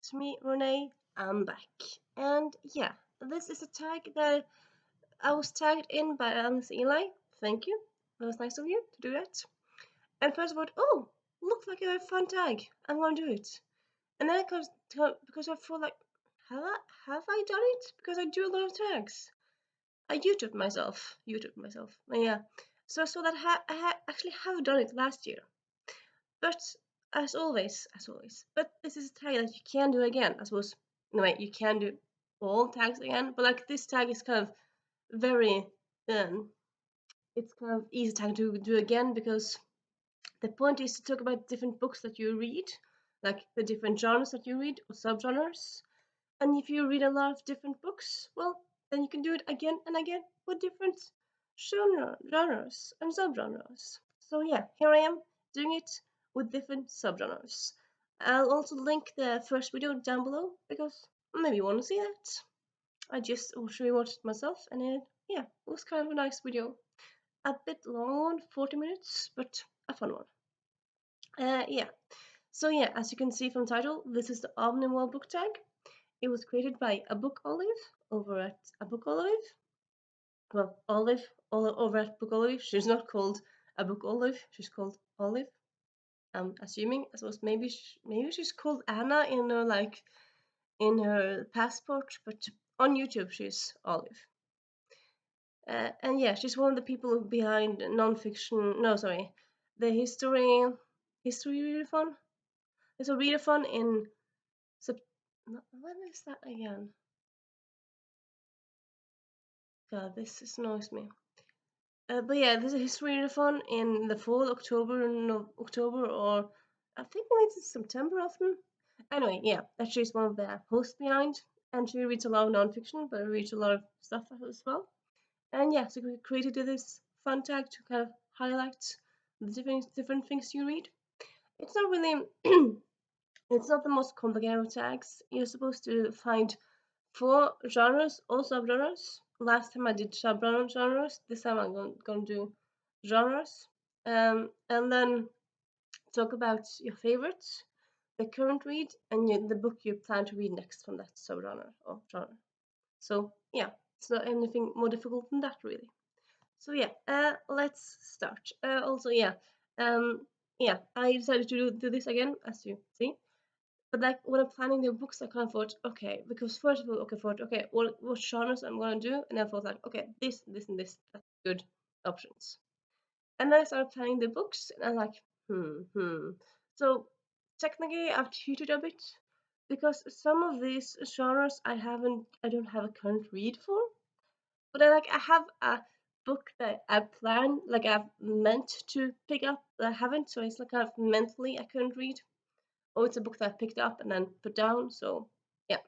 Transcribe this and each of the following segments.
It's me, Renee. I'm back. And yeah, this is a tag that I was tagged in by Alice Eli. Thank you. That was nice of you to do that. And first I thought, oh, looks like a very fun tag. I'm gonna do it. And then because I feel like, have I done it? Because I do a lot of tags. I YouTube myself. And yeah. So I saw that actually have done it last year. But as always. But this is a tag that you can do again. I suppose in a way you can do all tags again. But like this tag is kind of very it's kind of easy tag to do again because the point is to talk about different books that you read, like the different genres that you read or subgenres. And if you read a lot of different books, well, then you can do it again and again with different genres and subgenres. So yeah, here I am doing it with different subgenres. I'll also link the first video down below because maybe you want to see that. I just rewatched it myself and yeah, it was kind of a nice video. A bit long one, 40 minutes, but a fun one. Yeah. So yeah, as you can see from the title, this is the omnivore book tag. It was created by a book Olive over at a book Olive. Well, Olive over at book Olive. She's not called a book Olive. She's called Olive. I'm assuming. I suppose maybe she's called Anna in her in her passport, but on YouTube she's Olive. And yeah, she's one of the people behind nonfiction. No, sorry, the history readathon. There's a readathon in when is that again? God, this annoys me. But yeah, there's a history readathon in the fall, October, or I think it's September often. Anyway, yeah, that she's one of the hosts behind, and she reads a lot of nonfiction, but reads a lot of stuff as well. And yeah, so we created this fun tag to kind of highlight the different things you read. It's not really, it's not the most complicated tags. You're supposed to find 4 genres or subgenres. Last time I did subgenres. This time I'm going to do genres. And then talk about your favorites, the current read, and the book you plan to read next from that subgenre or genre. So yeah, it's not anything more difficult than that really. So yeah, let's start. Also yeah, I decided to do this again, as you see. But like when I'm planning the books, I kind of thought, okay, because first of all, okay, what genres I'm gonna do, and I thought like, okay, this, and this, that's good options. And then I started planning the books, and I'm like, So technically, I've cheated a bit because some of these genres I don't have a current read for, but I have a book that I plan, like I've meant to pick up, but I haven't, so it's like kind of mentally I couldn't read. Oh, it's a book that I picked up and then put down. So yeah,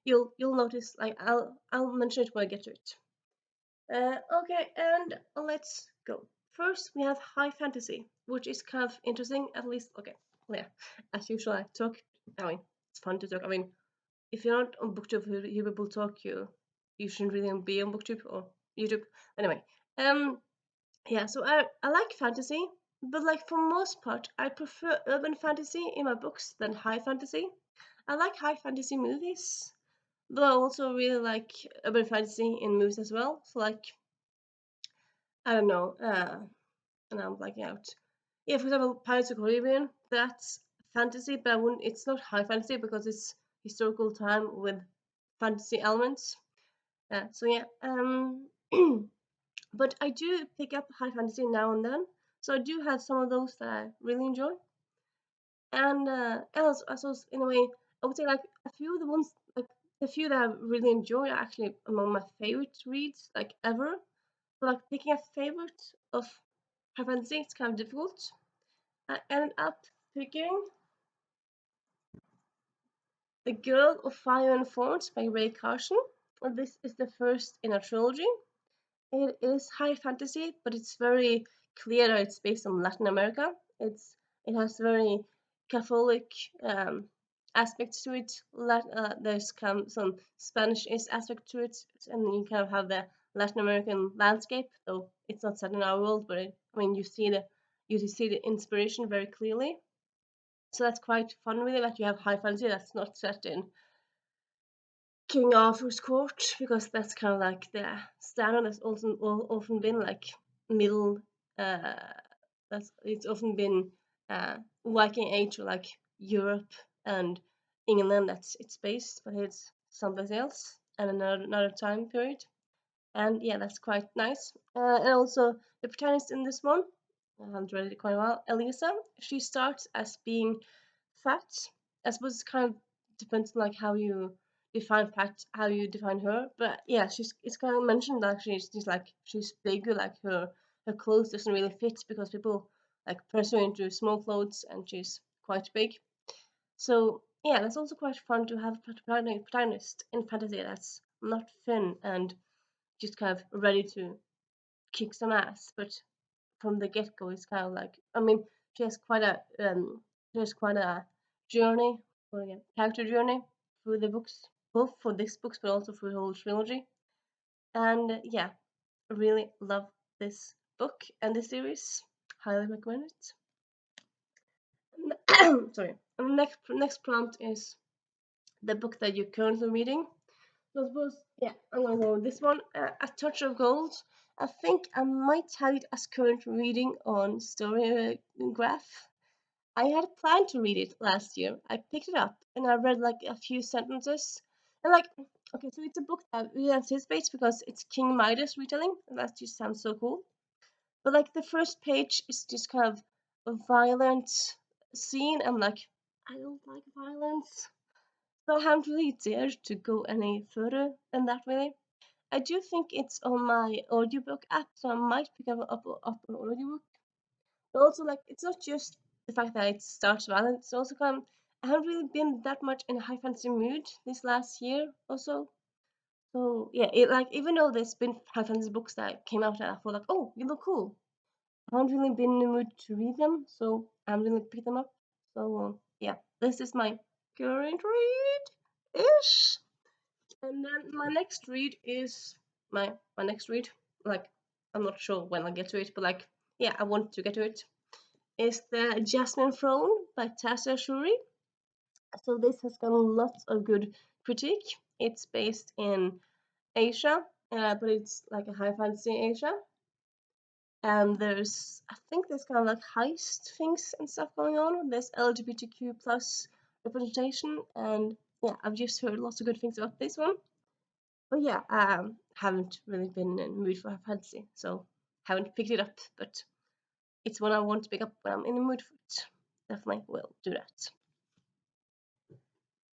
you'll notice. Like I'll mention it when I get to it. Okay, and let's go. First, we have high fantasy, which is kind of interesting. At least, okay, yeah. As usual, I talk. I mean, it's fun to talk. I mean, if you're not on BookTube, you hear people talk. You shouldn't really be on BookTube or YouTube. Anyway, um, yeah. So I like fantasy, but like for most part, I prefer urban fantasy in my books than high fantasy. I like high fantasy movies, though I also really like urban fantasy in movies as well. So like I don't know, and I'm blanking out. Yeah, for example, Pirates of the Caribbean, that's fantasy, but I wouldn't. It's not high fantasy because it's historical time with fantasy elements. So yeah, but I do pick up high fantasy now and then. So I do have some of those that I really enjoy. And else, also in a way, I would say like a few of the ones, like the few that I really enjoy are actually among my favorite reads like ever. But like picking a favorite of high fantasy, it's kind of difficult. I ended up picking The Girl of Fire and Thorns by Ray Carson. This is the first in a trilogy. It is high fantasy, but it's very clear that it's based on Latin America. It has very Catholic aspects to it. There's some Spanish aspect to it, and you kind of have the Latin American landscape. Though it's not set in our world, but I mean you see the inspiration very clearly. So that's quite fun, really, that you have high fantasy that's not set in King Arthur's court, because that's kind of like the standard has also often been like middle. Uh, that's it's often been Viking Age or like Europe and England. That's it's based, but it's someplace else and another time period. And yeah, that's quite nice. And also the protagonist in this one, I haven't read it quite a while. Elisa, she starts as being fat. I suppose it kind of depends on like how you define fat, how you define her. But yeah, it's kind of mentioned that she's like she's bigger, like her clothes doesn't really fit because people like press her into small clothes and she's quite big. So yeah, that's also quite fun to have a protagonist in fantasy that's not thin and just kind of ready to kick some ass, but from the get go, it's kind of like I mean, she has quite a she has quite a journey, or yeah, character journey through the books, both for this books but also for the whole trilogy. And yeah, I really love this book and this series. Highly recommend it. Sorry. And the next prompt is the book that you're currently reading. So I suppose, yeah, I'm gonna go with this one. A Touch of Gold. I think I might have it as current reading on Story Graph. I had planned to read it last year. I picked it up and I read like a few sentences. And like, okay, so it's a book that really anticipates because it's King Midas retelling, and that just sounds so cool. But like the first page is just kind of a violent scene. I'm like, I don't like violence. So I haven't really dared to go any further than that really. I do think it's on my audiobook app, so I might pick up an audiobook. But also, like, it's not just the fact that it starts violent, it's also kind of, I haven't really been that much in a high fantasy mood this last year or so. So, yeah, it like, even though there's been high fantasy books that came out and I thought, like, oh, you look cool, I haven't really been in the mood to read them, so I haven't really picked them up. So, yeah, this is my current read ish. And then my next read is my next read. Like I'm not sure when I'll get to it, but like yeah, I want to get to it. Is the Jasmine Throne by Tassa Shuri. So this has gotten lots of good critique. It's based in Asia, but it's like a high fantasy Asia. And I think there's kind of like heist things and stuff going on. There's LGBTQ plus representation, and yeah, I've just heard lots of good things about this one. But yeah, haven't really been in the mood for fantasy, so haven't picked it up. But it's one I want to pick up when I'm in the mood for it. Definitely will do that.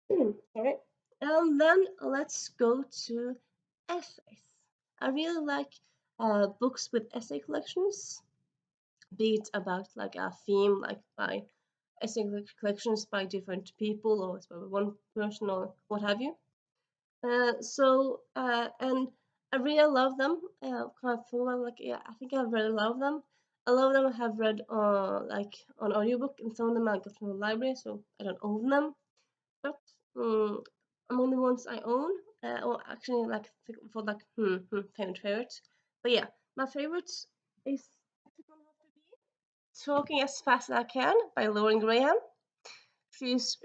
All right, and then let's go to essays. I really like books with essay collections, be it about like a theme, like by essay collections by different people or by one person or what have you. And I really love them. Kind of feel like yeah, I think I really love them. A lot of them I have read like on audiobook, and some of them I got from the library, so I don't own them. But among the ones I own, or actually like for like favorite. But yeah, my favorite is Talking as Fast as I Can by Lauren Graham. It's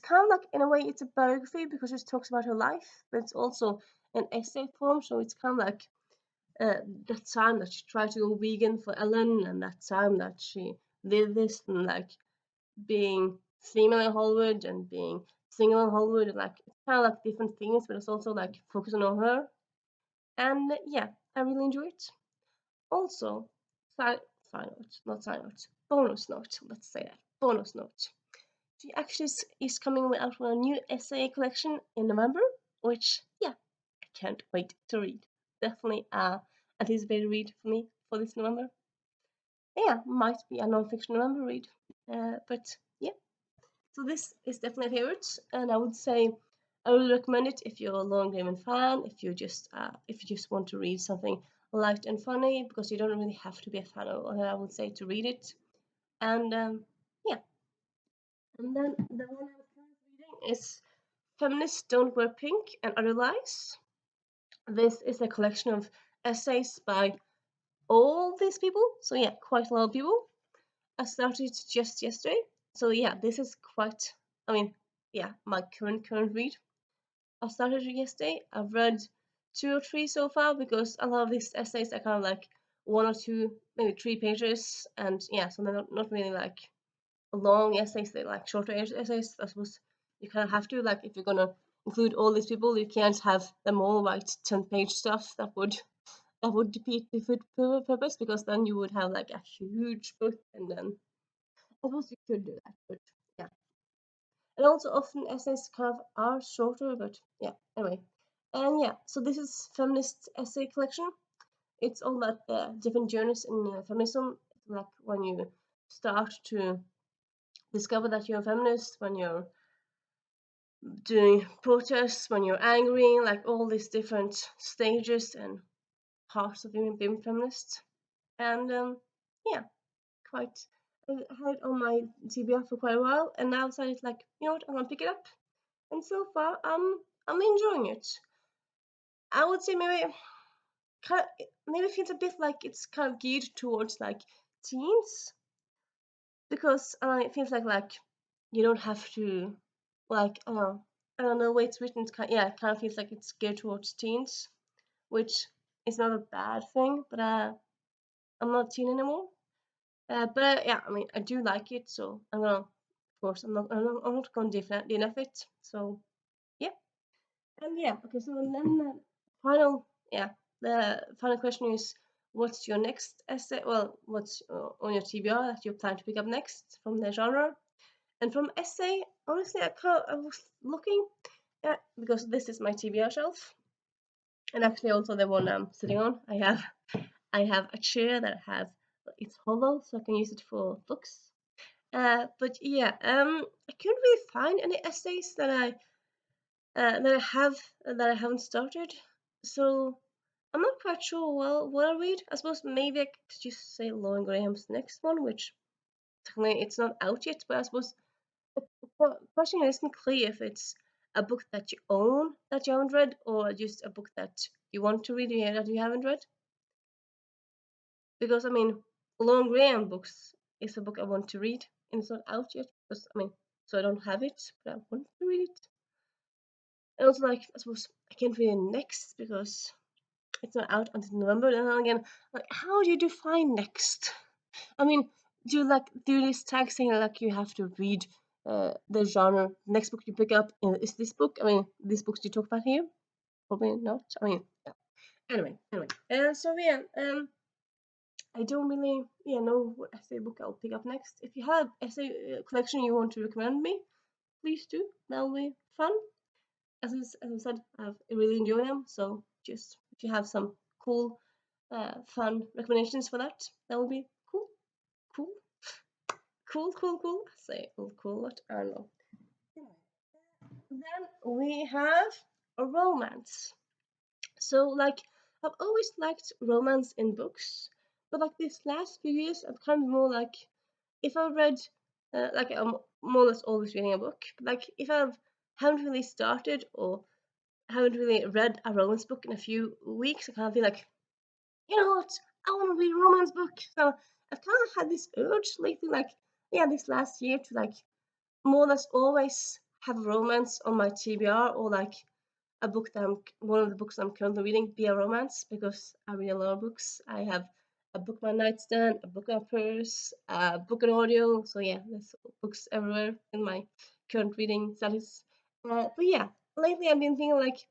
kind of like in a way it's a biography because it talks about her life, but it's also an essay form. So it's kind of like that time that she tried to go vegan for Ellen, and that time that she did this, and like being female in Hollywood and being single in Hollywood, and like it's kind of like different things, but it's also like focusing on her. And yeah, I really enjoy it. Also, side note, not side note, bonus note. Let's say that bonus note. She actually is coming out with a new essay collection in November, which, yeah, I can't wait to read. Definitely anticipated read for me for this November. Yeah, might be a non-fiction November read. But yeah, so this is definitely a favorite, and I would say I would recommend it if you're a Lauren Graham fan, if you just want to read something light and funny, because you don't really have to be a fan of I would say to read it. And yeah, and then the one I was reading is Feminists Don't Wear Pink and Other Lies. This is a collection of essays by all these people. So yeah, quite a lot of people. I started just yesterday. So yeah, this is quite. I mean, yeah, my current read. I started it yesterday. I've read two or three so far because a lot of these essays are kind of like one or two, maybe 3 pages, and yeah, so they're not really like long essays. They're like shorter essays. I suppose you kind of have to, like, if you're gonna include all these people, you can't have them all write 10-page stuff. That would defeat the purpose, because then you would have like a huge book, and then I suppose you could do that, but yeah. And also often essays kind of are shorter, but yeah, anyway. And yeah, so this is feminist essay collection. It's all about the different journeys in feminism, like when you start to discover that you're a feminist, when you're doing protests, when you're angry, like all these different stages and parts of being feminist. And yeah, quite. I had it on my TBR for quite a while, and now I decided, like, you know what, I'm gonna pick it up. And so far, I'm enjoying it. I would say maybe kind of, maybe feels a bit like it's kind of geared towards like teens, because it feels like you don't have to, like, I don't know the way it's written. It's kind, yeah, it kind of feels like it's geared towards teens, which is not a bad thing. But I'm not a teen anymore. But yeah, I mean, I do like it, so I'm gonna. Of course, I'm not gonna DNF it. So yeah. And yeah, okay, so then the final, yeah, the final question is, what's your next essay? Well, what's on your TBR that you plan to pick up next from the genre? And from essay, honestly, I was looking at, because this is my TBR shelf, and actually also the one I'm sitting on. I have a chair that it's hollow, so I can use it for books. But yeah, I couldn't really find any essays that I haven't started. So I'm not quite sure what I'll read. I suppose maybe I could just say Lauren Graham's next one, which technically it's not out yet, but I suppose the question isn't clear if it's a book that you own that you haven't read, or just a book that you want to read that you haven't read. Because I mean, Lauren Graham books is a book I want to read, and it's not out yet. Because I mean, so I don't have it, but I want to read it. And also, like, I suppose I can't read it next because it's not out until November. And then again, like, how do you define next? I mean, do this tag saying like you have to read the genre? Next book you pick up is this book. I mean, these books you talk about here, probably not. I mean, yeah. Anyway. So yeah, I don't really know what essay book I'll pick up next. If you have essay collection you want to recommend me, please do. That'll be fun. As I said, I've really enjoyed them. So just if you have some cool, fun recommendations for that, that would be cool. Cool. Cool. Say cool. What I don't know. Then we have a romance. So like I've always liked romance in books, but like these last few years, I've kind of more like, if I read, like I'm more or less always reading a book. But like if I haven't really started or haven't really read a romance book in a few weeks, I kind of feel like, you know what, I want to read a romance book. So I've kind of had this urge lately, like, yeah, this last year, to like more or less always have romance on my TBR, or like a book that one of the books I'm currently reading be a romance, because I read a lot of books. I have a book on my nightstand, a book on my purse, a book on audio. So yeah, there's books everywhere in my current reading status. But yeah, lately I've been thinking like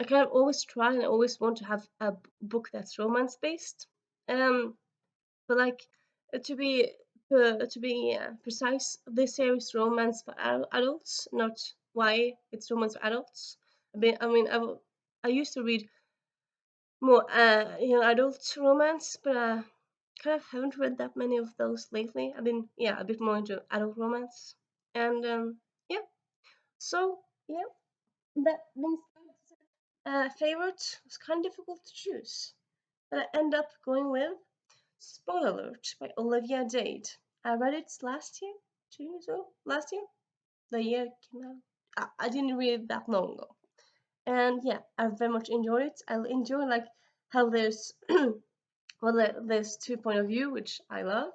I kind of always try and always want to have a book that's romance based. But like to be precise, this series romance for adults, not why it's romance for adults. I used to read more adult romance, but kind of haven't read that many of those lately. I've been a bit more into adult romance, and yeah. So yeah, that means favorite was kind of difficult to choose, but I end up going with Spoiler Alert by Olivia Dade. I read it last year, 2 years ago. Last year, the year it came out. I didn't read it that long ago, and yeah, I very much enjoyed it. I enjoy like how there's there's two point of view, which I love,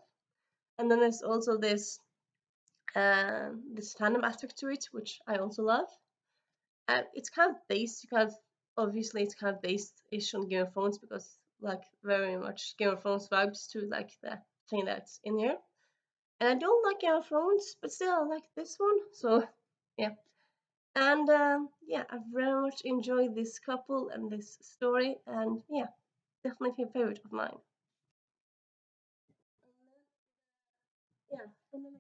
and then there's also this this fandom aspect to it, which I also love. It's kind of based, kind of obviously it's kind of based ish on Game of Thrones because like very much Game of Thrones vibes to like the thing that's in here. And I don't like Game of Thrones, but still I like this one. So yeah, and yeah, I very much enjoyed this couple and this story, and yeah, definitely a favorite of mine. Yeah, and then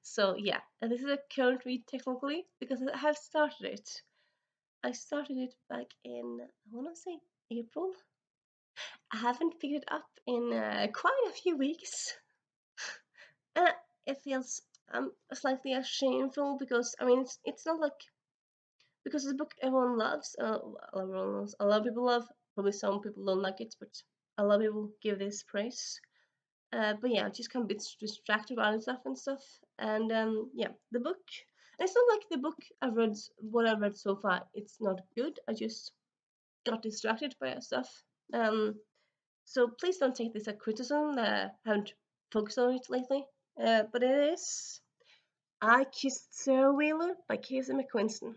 so yeah, and this is a current read technically because I have started it. I started it back in, I want to say, April. I haven't picked it up in quite a few weeks. Uh, it feels slightly shameful because I mean it's not like because it's a book everyone loves. Everyone loves. A lot of people love. Probably some people don't like it, but a lot of people give this praise. But yeah, just kind of bit distracted by other stuff and stuff. And yeah, the book. It's not like the book I've read. What I've read so far, it's not good. I just got distracted by other stuff. Um, so please don't take this as criticism that I haven't focused on it lately. But it is I Kissed Sarah Wheeler by Casey McQuiston.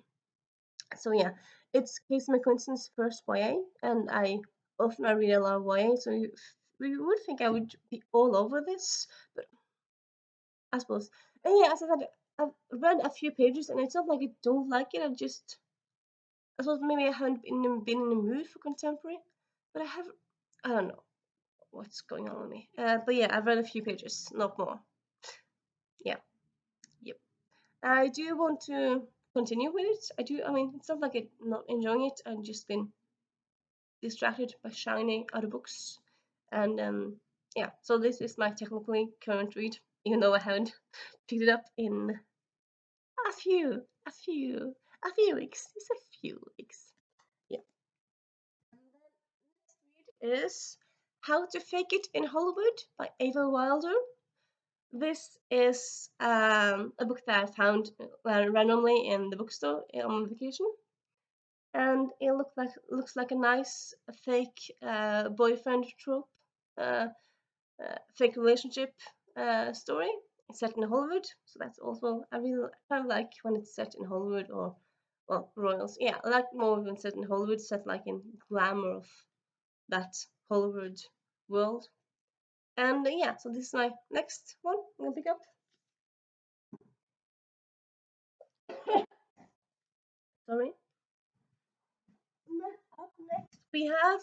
So yeah, it's Casey McQuiston's first YA, and I read a lot of YA, so you would think I would be all over this, but I suppose. And yeah, as I said, I've read a few pages, and it's not like I don't like it. I suppose maybe I haven't been in the mood for contemporary, but I don't know what's going on with me. But yeah, I've read a few pages, not more. Yeah, yep. I do want to continue with it. I do. I mean, it's not like I'm not enjoying it. I've just been distracted by shiny other books, and yeah. So this is my technically current read, even though I haven't picked it up in a few, a few, a few weeks. It's a few weeks. Yeah. And then next read is How to Fake It in Hollywood by Ava Wilder. This is a book that I found randomly in the bookstore on vacation, and it looks like a nice fake boyfriend trope, uh, fake relationship story. It's set in Hollywood, so that's also I really kind of like when it's set in Hollywood or well royals. Yeah, I like more when set in Hollywood, set like in glamour of that Hollywood world. And yeah, so this is my next one I'm gonna pick up. Sorry. And then up next we have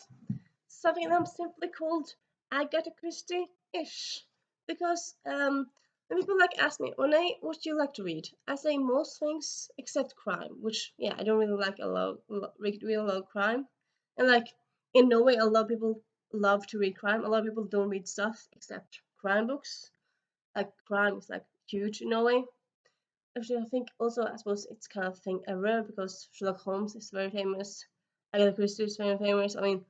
something I'm simply called Agatha Christie-ish. Because when people like ask me, Renee, what do you like to read? I say most things except crime, which yeah, I don't really like read a lot of crime. And like in Norway, a lot of people love to read crime. A lot of people don't read stuff except crime books. Like crime is like huge in Norway. Actually, I think also I suppose it's kind of thing ever because Sherlock Holmes is very famous. Agatha Christie is very famous. I mean,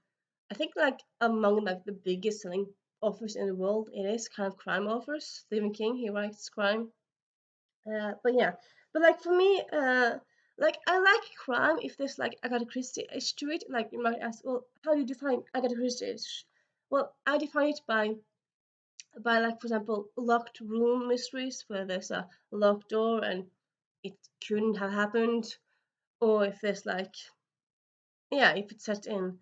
I think like among like the biggest selling authors in the world, it is kind of crime authors. Stephen King, he writes crime. But yeah, but like for me, like I like crime if there's like Agatha Christie-ish to it. Like you might ask, well, how do you define Agatha Christie-ish? Well, I define it by like for example locked room mysteries where there's a locked door and it couldn't have happened, or if there's like yeah, if it's set in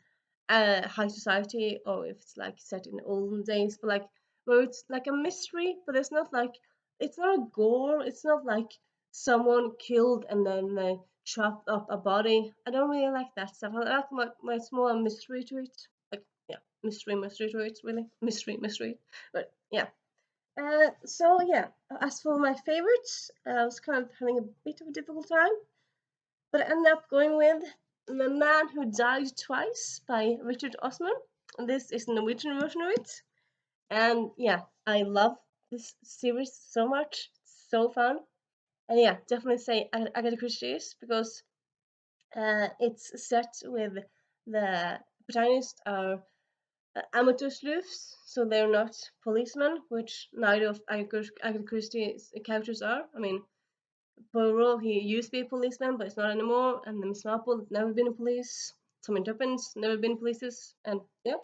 high society or if it's like set in olden days, but like where it's like a mystery, but it's not like it's not a gore. It's not like someone killed and then they chopped up a body. I don't really like that stuff. I like it's more a mystery to it. Like yeah, mystery to it. Really, mystery. But yeah. So yeah, as for my favorites, I was kind of having a bit of a difficult time, but I ended up going with The Man Who Died Twice by Richard Osman. This is the Norwegian version of it. And yeah, I love this series so much. It's so fun. And yeah, definitely say Agatha Christie because it's set with the protagonists are amateur sleuths, so they're not policemen, which neither of Agatha Christie's characters are. I mean, Poirot, he used to be a policeman, but it's not anymore. And then Miss Marple, never been a police. Tommy Tuppence, never been polices. And yeah.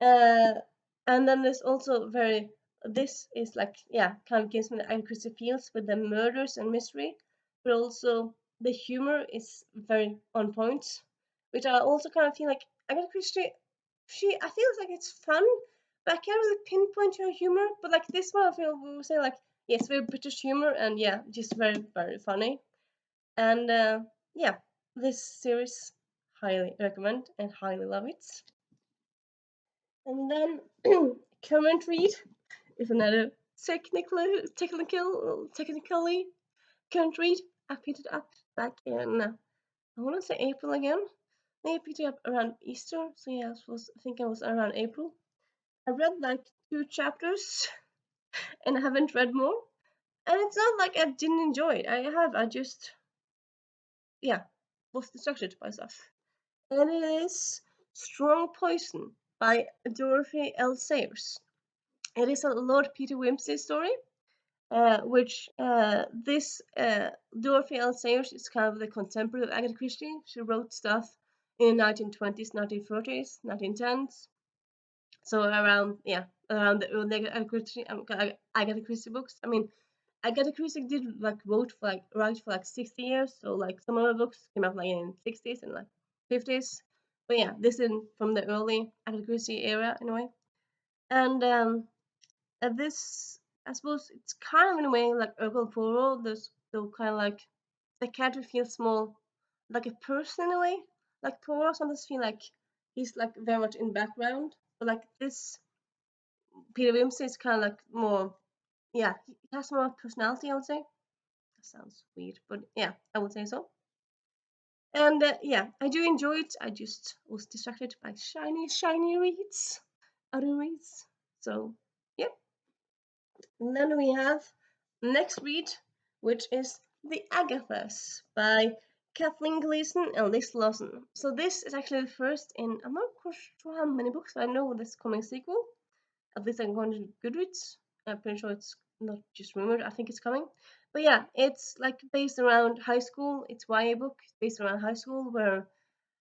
Uh, and then there's also very this is like, yeah, kind of gives me the Agatha Christie feels with the murders and mystery, but also the humor is very on point, which I also kind of feel like Agatha Christie, I feel like it's fun, but I can't really pinpoint her humor. But like this one, I feel we would say like, yes, very British humor, and yeah, just very very funny. And yeah, this series highly recommend and highly love it. And then current read is another technically current read. I picked it up back in I want to say April again. I picked it up around Easter, so yeah, I think it was around April. I read like 2 chapters, and I haven't read more. And it's not like I didn't enjoy it. I just yeah was distracted by stuff. And it is Strong Poison by Dorothy L. Sayers. It is a Lord Peter Wimsey story, which this Dorothy L. Sayers is kind of the contemporary of Agatha Christie. She wrote stuff in the 1920s, 1930s, 1910s. So around the early Agatha Christie books. I mean, Agatha Christie did like write for like 60 years. So like some of the books came out like in 60s and like 50s. But yeah, this is from the early Agatha Christie era in a way. And this, I suppose, it's kind of in a way like Hercule Poirot. There's still kind of like the character feels more like a person in a way. Like Poirot sometimes feel like he's like very much in background, but like this Peter Wimsey is kind of like more, yeah, he has more personality. I would say. That sounds weird, but yeah, I would say so. And yeah, I do enjoy it. I just was distracted by shiny reads, other reads. So yeah. And then we have next read, which is The Agathas by Kathleen Gleason and Liz Lawson. So this is actually the first in, I'm not quite sure how many books, but I know this coming sequel. At least I'm going to Goodreads. I'm pretty sure it's not just rumored. I think it's coming. But yeah, it's like based around high school. It's YA book based around high school where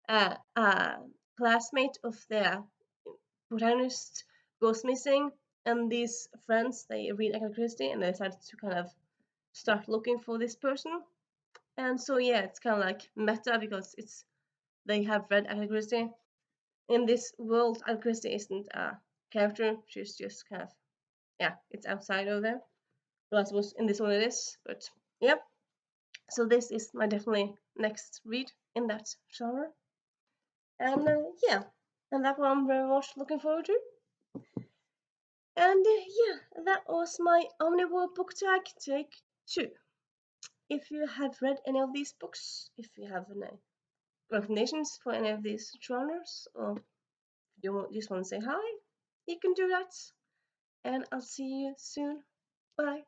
a classmate of the protagonist goes missing, and these friends they read Agatha Christie and they decide to kind of start looking for this person. And so yeah, it's kind of like meta because it's they have read Agatha Christie. In this world, Agatha Christie isn't a character; she's just kind of yeah, it's outside of there. Well, I suppose in this one it is, but yeah. So this is my definitely next read in that genre, and yeah, and that one I'm very much looking forward to. And yeah, that was my Omnivore book tag take 2. If you have read any of these books, if you have any recommendations for any of these genres, or you just want to say hi, you can do that. And I'll see you soon. Bye.